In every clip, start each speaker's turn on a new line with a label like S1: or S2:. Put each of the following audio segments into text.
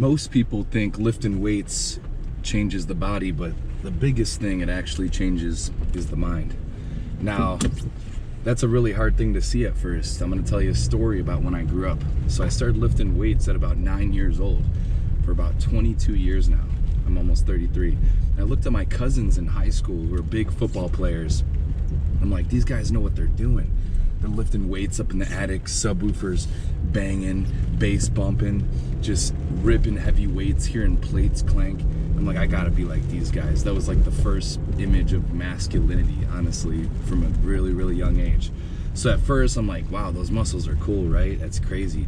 S1: Most people think lifting weights changes the body, but the biggest thing it actually changes is the mind. Now, that's a really hard thing to see at first. I'm gonna tell you a story about when I grew up. So I started lifting weights at about 9 years old. For about 22 years now. I'm almost 33. And I looked at my cousins in high school who were big football players. I'm like, these guys know what they're doing. They're lifting weights up in the attic, subwoofers banging, bass bumping, just ripping heavy weights, hearing plates clank. I'm like, I gotta be like these guys. That was like the first image of masculinity, honestly, from a really, really young age. So at first I'm like, wow, those muscles are cool, right? That's crazy.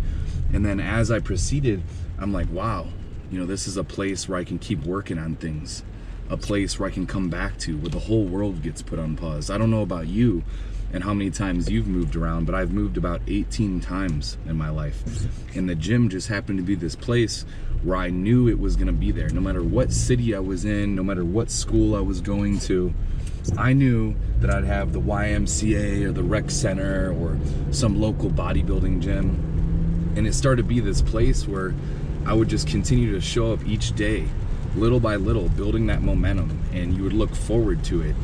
S1: And then as I proceeded, I'm like, wow, you know, this is a place where I can keep working on things, a place where I can come back to, where the whole world gets put on pause. I don't know about you and how many times you've moved around, but I've moved about 18 times in my life. And the gym just happened to be this place where I knew it was gonna be there. No matter what city I was in, no matter what school I was going to, I knew that I'd have the YMCA or the rec center or some local bodybuilding gym. And it started to be this place where I would just continue to show up each day, little by little, building that momentum, and you would look forward to it.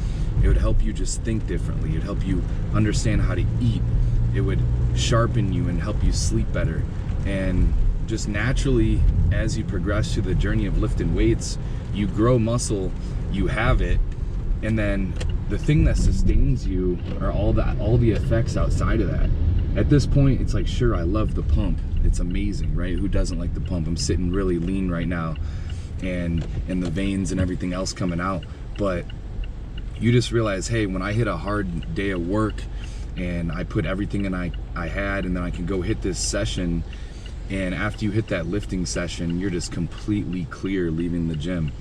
S1: It would help you just think differently. It would help you understand how to eat. It would sharpen you and help you sleep better. And just naturally, as you progress through the journey of lifting weights, you grow muscle, you have it, and then the thing that sustains you are all the effects outside of that. At this point, it's like, sure, I love the pump. It's amazing, right? Who doesn't like the pump? I'm sitting really lean right now, and the veins and everything else coming out. But you just realize, hey, when I hit a hard day of work and I put everything in I had, and then I can go hit this session, and after you hit that lifting session, you're just completely clear leaving the gym.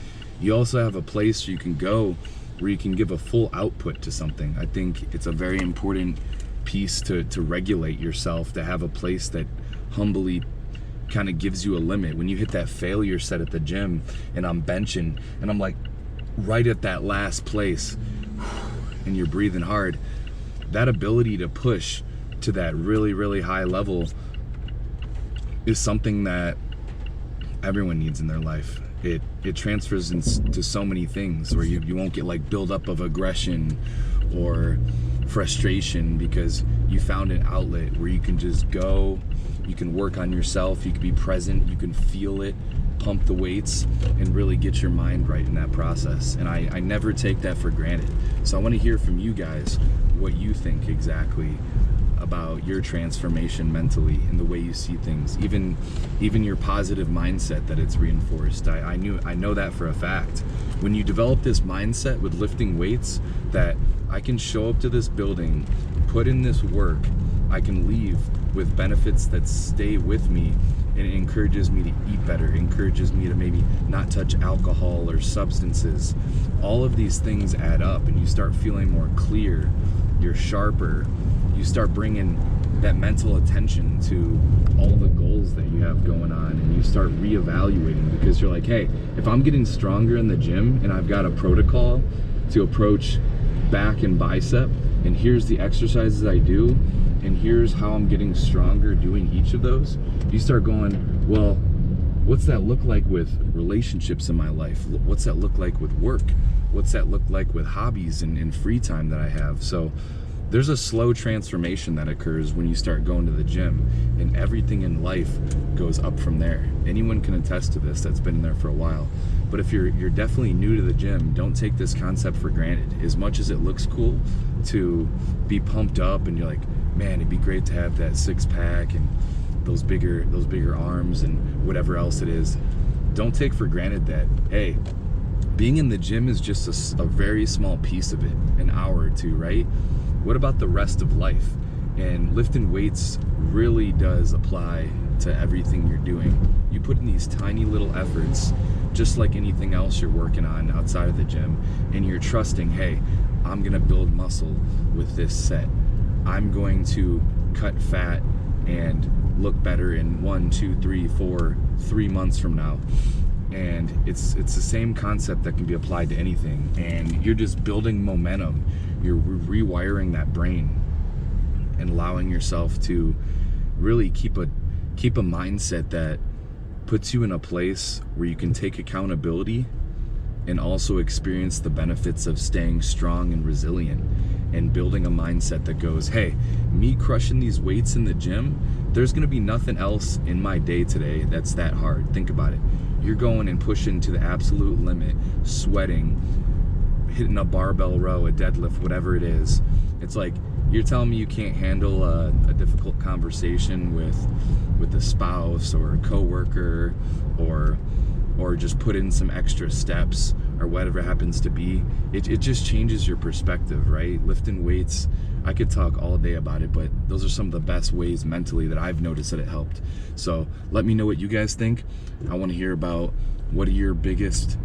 S1: You also have a place where you can go where you can give a full output to something. I think it's a very important piece to regulate yourself, to have a place that humbly kind of gives you a limit. When you hit that failure set at the gym and I'm benching and I'm like right at that last place and you're breathing hard, that ability to push to that really, really high level is something that everyone needs in their life. It transfers into so many things where you won't get like buildup of aggression or frustration because you found an outlet where you can just go, you can work on yourself, you can be present, you can feel it, pump the weights, and really get your mind right in that process. And I never take that for granted. So I want to hear from you guys what you think exactly about your transformation mentally and the way you see things, even your positive mindset that it's reinforced. I know that for a fact. When you develop this mindset with lifting weights, that I can show up to this building, put in this work, I can leave with benefits that stay with me, and it encourages me to eat better, encourages me to maybe not touch alcohol or substances. All of these things add up, and you start feeling more clear, you're sharper, you start bringing that mental attention to all the goals that you have going on, and you start reevaluating, because you're like, hey, if I'm getting stronger in the gym and I've got a protocol to approach back and bicep, and here's the exercises I do, and here's how I'm getting stronger doing each of those, you start going, well, what's that look like with relationships in my life? What's that look like with work? What's that look like with hobbies and free time that I have? So there's a slow transformation that occurs when you start going to the gym, and everything in life goes up from there. Anyone can attest to this that's been there for a while. But if you're definitely new to the gym, don't take this concept for granted. As much as it looks cool to be pumped up and you're like, man, it'd be great to have that six-pack and those bigger arms and whatever else it is, don't take for granted that, hey, being in the gym is just a very small piece of it, an hour or two, right? What about the rest of life? And lifting weights really does apply to everything you're doing. You put in these tiny little efforts, just like anything else you're working on outside of the gym, and you're trusting, hey, I'm gonna build muscle with this set. I'm going to cut fat and look better in 1, 2, 3, 4, 3 months from now. And it's the same concept that can be applied to anything. And you're just building momentum. You're rewiring that brain and allowing yourself to really keep a mindset that puts you in a place where you can take accountability and also experience the benefits of staying strong and resilient and building a mindset that goes, hey, me crushing these weights in the gym, there's gonna be nothing else in my day today that's that hard. Think about it. You're going and pushing to the absolute limit, sweating, hitting a barbell row, a deadlift, whatever it is. It's like, you're telling me you can't handle a difficult conversation with a spouse or a coworker, or just put in some extra steps or whatever it happens to be. It just changes your perspective, right? Lifting weights, I could talk all day about it, but those are some of the best ways mentally that I've noticed that it helped. So let me know what you guys think. I want to hear about what are your biggest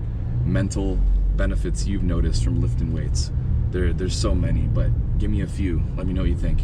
S1: mental benefits you've noticed from lifting weights. There's so many, but give me a few. Let me know what you think.